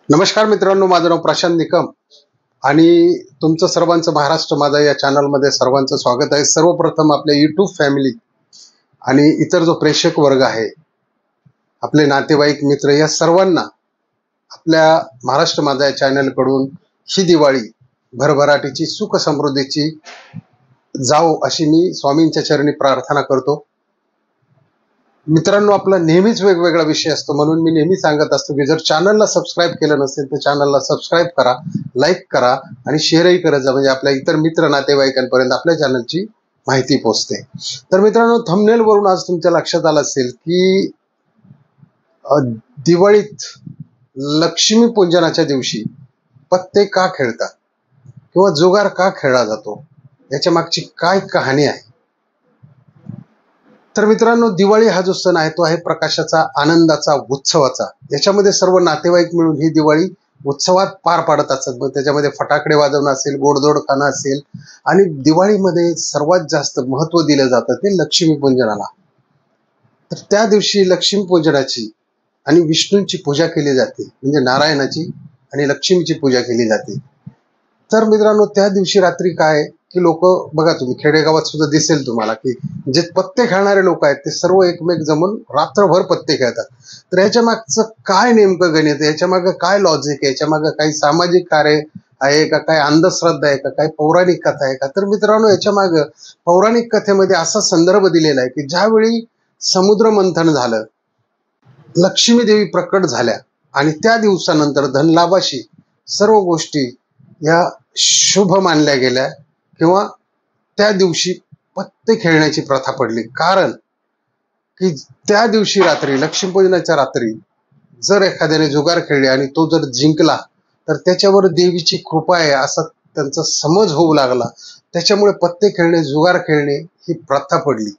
नमस्कार मित्रांनो, माझं नाव प्रशांत निकम आणि तुमचं सर्वांचं महाराष्ट्र माझा या चॅनलमध्ये सर्वांचं स्वागत आहे। सर्वप्रथम आपल्या यूट्यूब फॅमिली आणि इतर जो प्रेक्षक वर्ग आहे, आपले नातेवाईक मित्र या सर्वांना आपल्या महाराष्ट्र माझा या चॅनलकडून ही दिवाळी भरभराटीची सुख समृद्धीची जाओ अशी मी स्वामींच्या चरणी प्रार्थना करतो। मित्रांनो, आपला नेहमीच वेगवेगळा विषय असतो, म्हणून मी नेहमी सांगत असतो की जर चॅनलला सबस्क्राईब केलं नसेल तर चॅनलला सबस्क्राईब करा, लाईक करा आणि शेअरही करत जा, म्हणजे आपल्या इतर मित्र नातेवाईकांपर्यंत आपल्या चॅनलची माहिती पोहोचते। तर मित्रांनो, थंबनेल वरून आज तुमच्या लक्षात आलं असेल की दिवाळीत लक्ष्मी पूजनाच्या दिवशी पत्ते का खेळतात किंवा जुगार का खेळला जातो, याच्या मागची काय कहाणी आहे। तर मित्रांनो, दिवाळी हा जो सण आहे तो आहे प्रकाशाचा, आनंदाचा, उत्सवाचा। याच्यामध्ये सर्व नातेवाईक मिळून ही दिवाळी उत्सवात पार पाडत असतात। मग त्याच्यामध्ये फटाकडे वाजवणं असेल, गोडधोड खाणं असेल, आणि दिवाळीमध्ये सर्वात जास्त महत्त्व दिलं जातं ते लक्ष्मीपूजनाला। तर त्या दिवशी लक्ष्मीपूजनाची आणि विष्णूंची पूजा केली जाते, म्हणजे नारायणाची आणि लक्ष्मीची पूजा केली जाते। तर मित्रांनो, त्या दिवशी रात्री काय की लोक बघा, तुम्ही खेडेगावात सुद्धा दिसेल तुम्हाला की जे पत्ते खेळणारे लोक आहेत ते सर्व एकमेक जमून रात्रभर पत्ते खेळतात। तर याच्या मागचं काय नेमकं गणित आहे, याच्या मागे काय लॉजिक आहे, याच्या मागे काही सामाजिक कार्य आहे का, काय अंधश्रद्धा आहे का, काय पौराणिक कथा आहे का। तर मित्रांनो, याच्या मागे पौराणिक कथेमध्ये असा संदर्भ दिलेला आहे की ज्यावेळी समुद्र मंथन झालं, लक्ष्मी देवी प्रकट झाल्या आणि त्या दिवसानंतर धनलाभाशी सर्व गोष्टी या शुभ मानल्या गेल्या किंवा त्या दिवशी पत्ते खेळण्याची प्रथा पडली। कारण की त्या दिवशी रात्री, लक्ष्मीपूजनाच्या रात्री जर एखाद्याने जुगार खेळले आणि तो जर जिंकला तर त्याच्यावर देवीची कृपा आहे असा त्यांचा समज होऊ लागला। त्याच्यामुळे पत्ते खेळणे, जुगार खेळणे ही प्रथा पडली।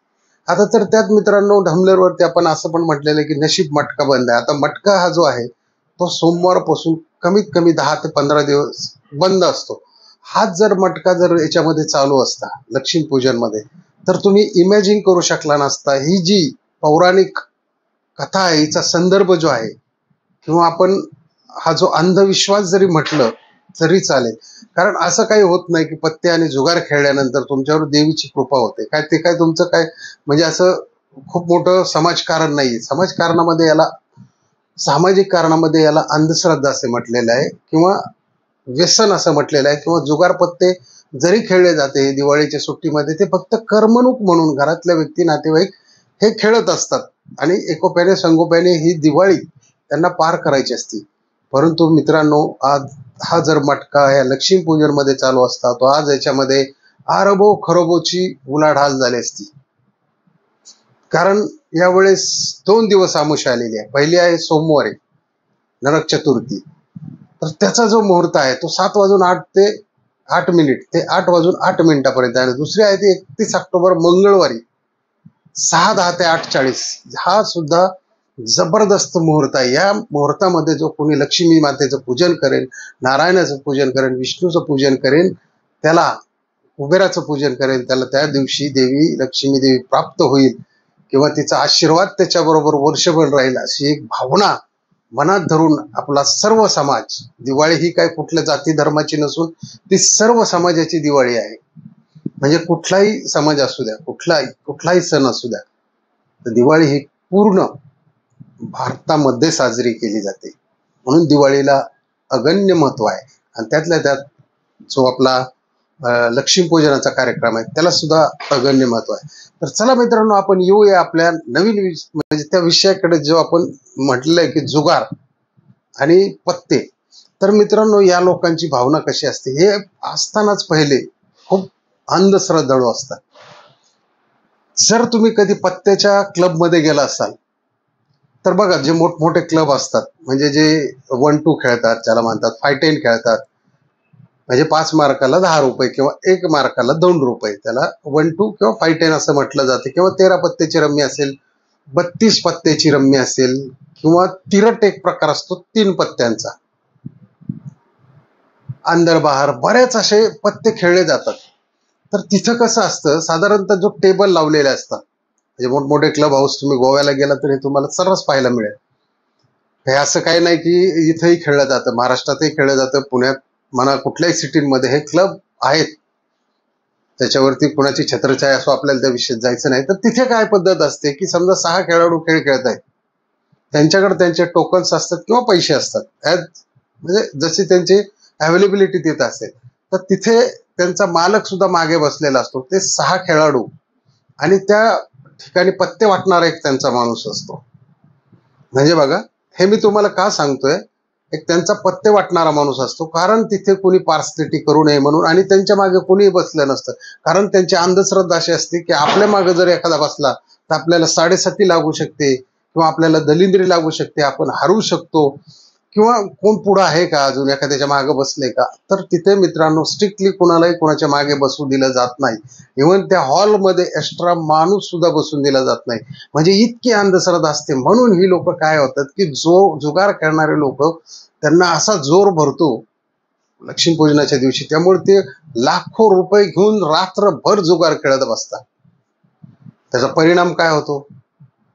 आता तर त्यात मित्रांनो, ढमलेरवरती आपण असं पण म्हटलेलं आहे की नशीब मटका बंद आहे। आता मटका हा जो आहे तो सोमवारपासून कमीत कमी 10 ते 15 दिवस बंद असतो। हाच जर मटका जर याच्यामध्ये चालू असता लक्ष्मीपूजनमध्ये, तर तुम्ही इमॅजिन करू शकला नसता ही जी पौराणिक कथा आहे, हिचा संदर्भ जो आहे, किंवा आपण हा जो अंधविश्वास जरी म्हटलं तरी चालेल। कारण असं काही होत नाही की पत्ते आणि जुगार खेळल्यानंतर तुमच्यावर देवीची कृपा होते, काय ते काय तुमचं काय म्हणजे असं खूप मोठं समाजकारण नाही। समाजकारणामध्ये याला, सामाजिक कारणामध्ये याला अंधश्रद्धा असे म्हटलेलं आहे किंवा व्यसन असं म्हटलेलं आहे, किंवा जुगार पत्ते जरी खेळले जाते दिवाळीच्या सुट्टीमध्ये ते फक्त करमणूक म्हणून घरातल्या व्यक्ती नातेवाईक हे खेळत असतात आणि एकोप्याने संगोप्याने ही दिवाळी त्यांना पार करायची असते। परंतु मित्रांनो, आज हा जर मटका या लक्ष्मीपूजनमध्ये चालू असता तो आज याच्यामध्ये अरबो खरबोची उलाढाल झाली असती। कारण यावेळेस 2 दिवस आमुष आलेली आहे। पहिली आहे सोमवारी नरक चतुर्थी, तर त्याचा जो मुहूर्त आहे तो 7:08 ते 8:08 आहे। दुसरी आहे ती 31 ऑक्टोबर मंगळवारी 6:10 ते 8:40, हा सुद्धा जबरदस्त मुहूर्त आहे। या मुहूर्तामध्ये जो कोणी लक्ष्मी मातेचं पूजन करेल, नारायणाचं पूजन करेल, विष्णूचं पूजन करेल, त्याला कुबेराचं पूजन करेल, त्याला त्या दिवशी देवी लक्ष्मी देवी प्राप्त होईल किंवा तिचा आशीर्वाद त्याच्याबरोबर वर्षभर राहील अशी एक भावना मनात धरून आपला सर्व समाज, दिवाळी ही काय कुठल्या जाती धर्माची नसून ती सर्व समाजाची दिवाळी आहे। म्हणजे कुठलाही समाज असू द्या, कुठलाही सण असू द्या, तर दिवाळी ही पूर्ण भारतामध्ये साजरी केली जाते। म्हणून दिवाळीला अगण्य महत्व आहे आणि त्यातल्या त्यात जो आपला लक्ष्मीपूजनाचा कार्यक्रम आहे त्याला सुद्धा अगण्य महत्व आहे। तर चला मित्रांनो, आपण येऊया आपल्या नवीन म्हणजे त्या विषयाकडे, जो आपण म्हटलेलं आहे की जुगार आणि पत्ते। तर मित्रांनो, या लोकांची भावना कशी असते हे असतानाच पहिले खूप अंधश्रद्धाळू असतात। जर तुम्ही कधी पत्त्याच्या क्लबमध्ये गेला असाल तर बघा, जे मोठमोठे क्लब असतात, म्हणजे जे 1-2 खेळतात, ज्याला म्हणतात 5-10 खेळतात, म्हणजे 5 मार्काला 10 रुपये किंवा 1 मार्काला 2 रुपये, त्याला 1-2 किंवा 5-10 असं म्हटलं जातं। किंवा 13 पत्त्याची रम्मी असेल, 32 पत्त्याची रम्मी असेल, किंवा तिरट एक प्रकार असतो 3 पत्त्यांचा, अंदर बाहेर, बरेच असे पत्ते खेळले जातात। तर तिथं कसं असतं, साधारणतः जो टेबल लावलेले असतात, म्हणजे मोठमोठे क्लब हाऊस तुम्ही गोव्याला गेला तरी तुम्हाला सर्रास पाहायला मिळेल, हे असं काही नाही की इथंही खेळलं जातं, महाराष्ट्रातही खेळलं जातं, पुण्यात म्हणा कुठल्याही सिटीमध्ये हे क्लब आहेत. त्याच्यावरती कुणाची छत्रछाया असो, आपल्याला त्या विषयात जायचं नाही. तर तिथे काय पद्धत असते की समजा 6 खेळाडू खेळ खेळत आहेत, त्यांच्याकडे त्यांचे टोकन्स असतात किंवा पैसे असतात, म्हणजे जशी त्यांची अवेलेबिलिटी तिथे असेल. तर तिथे त्यांचा मालक सुद्धा मागे बसलेला असतो. ते 6 खेळाडू आणि त्या ठिकाणी पत्ते वाटणारा एक त्यांचा माणूस असतो. म्हणजे बघा, हे मी तुम्हाला का सांगतोय, एक त्यांचा पत्ते वाटणारा माणूस असतो, कारण तिथे कोणी पार्सलिटी करू नये म्हणून, आणि त्यांच्या मागे कोणी बसलं नसतं. कारण त्यांची अंधश्रद्धा अशी असते की आपल्या मागे जर एखादा बसला तर आपल्याला 7.5 लागू शकते किंवा आपल्याला दलिंद्री लागू शकते, आपण हरू शकतो, किंवा कोण पुढं आहे का, अजून एखाद्याच्या मागे बसले का. तर तिथे मित्रांनो स्ट्रिक्टली कोणालाही कोणाच्या मागे बसू दिलं जात नाही. इव्हन त्या हॉलमध्ये एक्स्ट्रा माणूस सुद्धा बसून दिला जात नाही. म्हणजे इतकी अंधश्रद्धा असते. म्हणून ही लोक काय होतात की जुगार खेळणारे लोक, त्यांना असा जोर भरतो लक्ष्मीपूजनाच्या दिवशी, त्यामुळे ते लाखो रुपये घेऊन रात्रभर जुगार खेळत बसतात. त्याचा परिणाम काय होतो,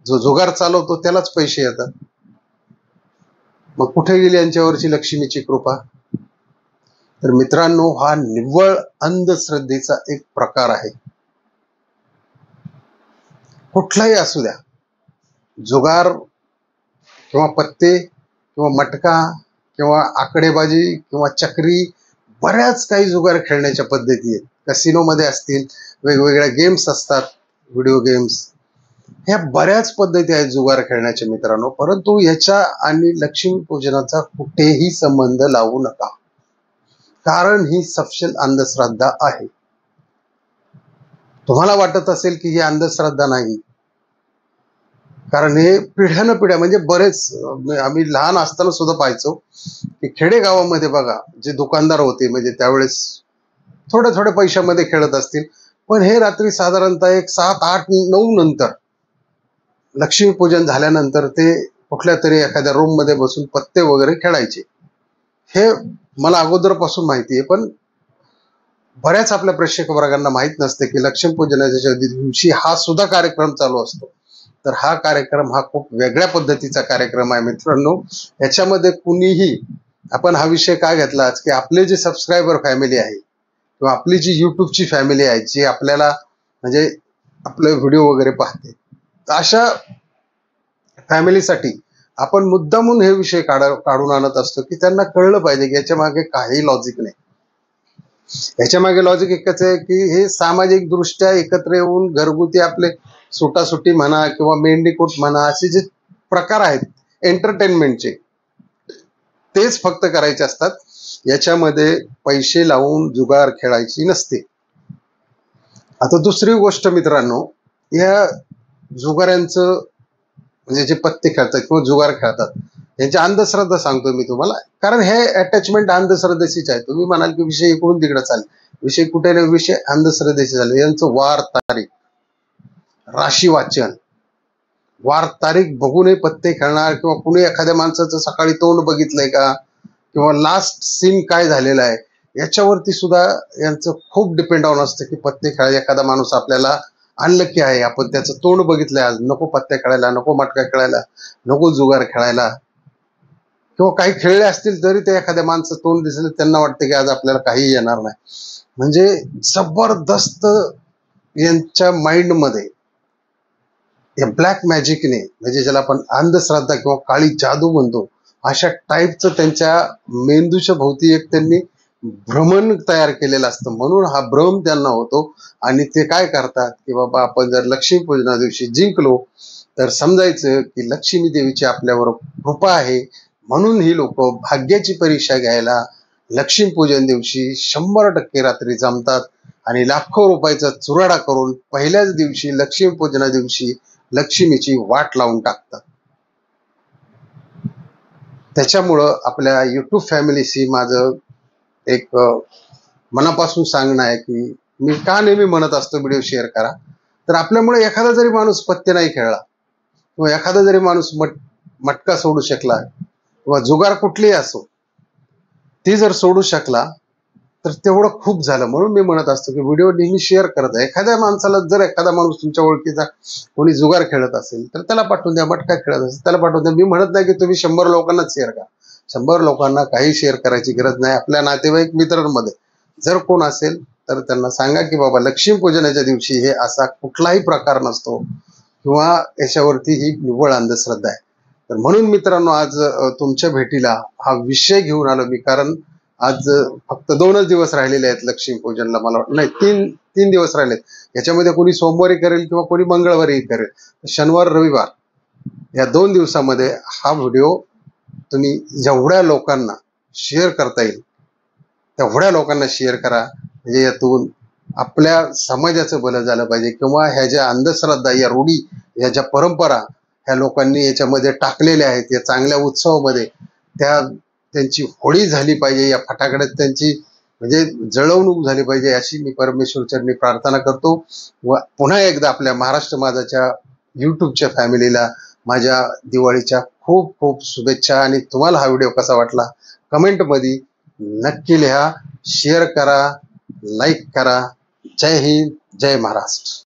जो जुगार चालवतो त्यालाच पैसे येतात. मग कुठे गेली यांच्यावरची लक्ष्मीची कृपा. तर मित्रांनो, हा निव्वळ अंधश्रद्धेचा एक प्रकार आहे. कुठलाही असू द्या, जुगार किंवा पत्ते किंवा मटका किंवा आकडेबाजी किंवा चक्री, बऱ्याच काही जुगार खेळण्याच्या पद्धती आहेत. कसिनोमध्ये असतील, वेगवेगळ्या गेम्स असतात, व्हिडिओ गेम्स, ह्या बऱ्याच पद्धती आहेत जुगार खेळण्याच्या मित्रांनो. परंतु याच्या आणि लक्ष्मीपूजनाचा कुठेही संबंध लावू नका, कारण ही सपशेल अंधश्रद्धा आहे. तुम्हाला वाटत असेल की ही अंधश्रद्धा नाही, कारण हे पिढ्यानपिढ्या, म्हणजे बरेच, आम्ही लहान असताना सुद्धा पाहायचो की खेडेगावामध्ये बघा, जे दुकानदार होते म्हणजे त्यावेळेस थोड्या थोड्या पैशामध्ये खेळत असतील, पण हे रात्री साधारणतः एक 7, 8, 9 नंतर, लक्ष्मीपूजन झाल्यानंतर ते कुठल्या तरी एखाद्या रूम मध्ये बसून पत्ते वगैरे खेळायचे. हे मला अगोदरपासून माहिती आहे, पण बऱ्याच आपल्या प्रेक्षक वर्गांना माहित नसते की लक्ष्मीपूजनाच्या दिवशी हा सुद्धा कार्यक्रम चालू असतो. तर हा कार्यक्रम हा खूप वेगळ्या पद्धतीचा कार्यक्रम आहे मित्रांनो. याच्यामध्ये कुणीही, आपण हा विषय का घेतला आज, की आपले जे सबस्क्रायबर फॅमिली आहे किंवा आपली जी युट्यूबची फॅमिली आहे, जी आपल्याला म्हणजे आपले व्हिडिओ वगैरे पाहते, तर अशा फॅमिलीसाठी आपण मुद्दामून हे विषय काढून आणत असतो की त्यांना कळलं पाहिजे की याच्या मागे काही लॉजिक नाही. याच्या मागे लॉजिक एकच आहे की हे सामाजिक दृष्ट्या एकत्र येऊन घरगुती आपले सुटासुटी म्हणा किंवा मेंढीकोट म्हणा, असे जे प्रकार आहेत एंटरटेनमेंटचे, तेच फक्त करायचे असतात. याच्यामध्ये पैसे लावून जुगार खेळायची नसते. आता दुसरी गोष्ट मित्रांनो, या जुगाऱ्यांचं म्हणजे जे पत्ते खेळतात किंवा जुगार खेळतात, यांची अंधश्रद्धा सांगतो मी तुम्हाला, कारण हे अटॅचमेंट अंधश्रद्धेशीच आहे. तुम्ही म्हणाल की विषय इकडून तिकडे चालेल, विषय कुठे नाही, विषय अंधश्रद्धेशी झाले. यांचं वार तारीख, राशी वाचन, वार तारीख बघूनही पत्ते खेळणार, किंवा कुणी एखाद्या माणसाचं सकाळी तोंड बघितलंय का, किंवा लास्ट सीन काय झालेला आहे, याच्यावरती सुद्धा यांचं खूप डिपेंड ऑन असतं की पत्ते खेळायला. एखादा माणूस आपल्याला अनलकी आहे, आपण त्याचं तोंड बघितलंय, आज नको पत्ते खेळायला, नको मटका खेळायला, नको जुगार खेळायला, किंवा काही खेळले असतील तरी ते एखाद्या माणसं तोंड दिसलं त्यांना वाटतं की आज आपल्याला काही येणार नाही. म्हणजे जबरदस्त यांच्या माइंडमध्ये या ब्लॅक मॅजिकने, म्हणजे ज्याला आपण अंधश्रद्धा किंवा काळी जादू म्हणतो, अशा टाईपचं त्यांच्या मेंदूच्या भोवती एक त्यांनी भ्रमण तयार केलेलं असतं. म्हणून हा भ्रम त्यांना होतो. आणि ते काय करतात की बाबा, आपण जर लक्ष्मीपूजना दिवशी जिंकलो तर समजायचं की लक्ष्मी देवीची आपल्यावर कृपा आहे. म्हणून ही लोक भाग्याची परीक्षा घ्यायला लक्ष्मीपूजन दिवशी 100% रात्री जमतात आणि लाखो रुपयाचा चुराडा करून पहिल्याच दिवशी, लक्ष्मीपूजना दिवशी, लक्ष्मीची वाट लावून टाकतात. त्याच्यामुळं आपल्या युट्यूब फॅमिलीशी माझं एक मनापासून सांगणं आहे की मी का नेहमी म्हणत असतो व्हिडिओ शेअर करा. तर आपल्यामुळे एखादा जरी माणूस पत्ते नाही खेळला, किंवा एखादा जरी माणूस मटका सोडू शकला, किंवा जुगार कुठलीही असो ती जर सोडू शकला, तर तेवढं खूप झालं. म्हणून मी म्हणत असतो की व्हिडिओ नेहमी शेअर करत आहे. एखाद्या माणसाला जर एखादा माणूस तुमच्या ओळखीचा कोणी जुगार खेळत असेल तर त्याला पाठवून द्या, मटका खेळत असेल त्याला पाठवून द्या. मी म्हणत नाही की तुम्ही 100 लोकांनाच शेअर करा. 100 लोकांना काही शेअर करायची गरज नाही. आपल्या नातेवाईक मित्रांमध्ये जर कोण असेल तर त्यांना सांगा की बाबा लक्ष्मीपूजनाच्या दिवशी हे असा कुठलाही प्रकार नसतो किंवा याच्यावरती ही निव्वळ अंधश्रद्धा आहे. तर म्हणून मित्रांनो आज तुमच्या भेटीला हा विषय घेऊन आलो मी, कारण आज फक्त 2च दिवस राहिलेले आहेत लक्ष्मीपूजनला. मला वाटतं नाही, तीन दिवस राहिलेत. याच्यामध्ये कोणी सोमवारी करेल किंवा कोणी मंगळवारी करेल. शनिवार रविवार या 2 दिवसामध्ये हा व्हिडिओ तुम्ही जेवढ्या लोकांना शेअर करता येईल तेवढ्या लोकांना शेअर करा. म्हणजे यातून आपल्या समाजाचं भलं झालं पाहिजे, किंवा ह्या ज्या अंधश्रद्धा, या रूढी, या ज्या परंपरा ह्या लोकांनी याच्यामध्ये टाकलेल्या आहेत या चांगल्या उत्सवामध्ये, त्यांची होळी झाली पाहिजे. या फटाकड्यात त्यांची म्हणजे जळवणूक झाली पाहिजे, अशी मी परमेश्वरचरणी प्रार्थना करतो. व पुन्हा एकदा आपल्या महाराष्ट्र माझाच्या यूट्यूबच्या फॅमिलीला माझ्या दिवाळीच्या खूप खूप शुभेच्छा. आणि तुम्हाला हा व्हिडिओ कसा वाटला कमेंटमध्ये नक्की लिहा, शेअर करा, लाईक करा. जय हिंद, जय महाराष्ट्र.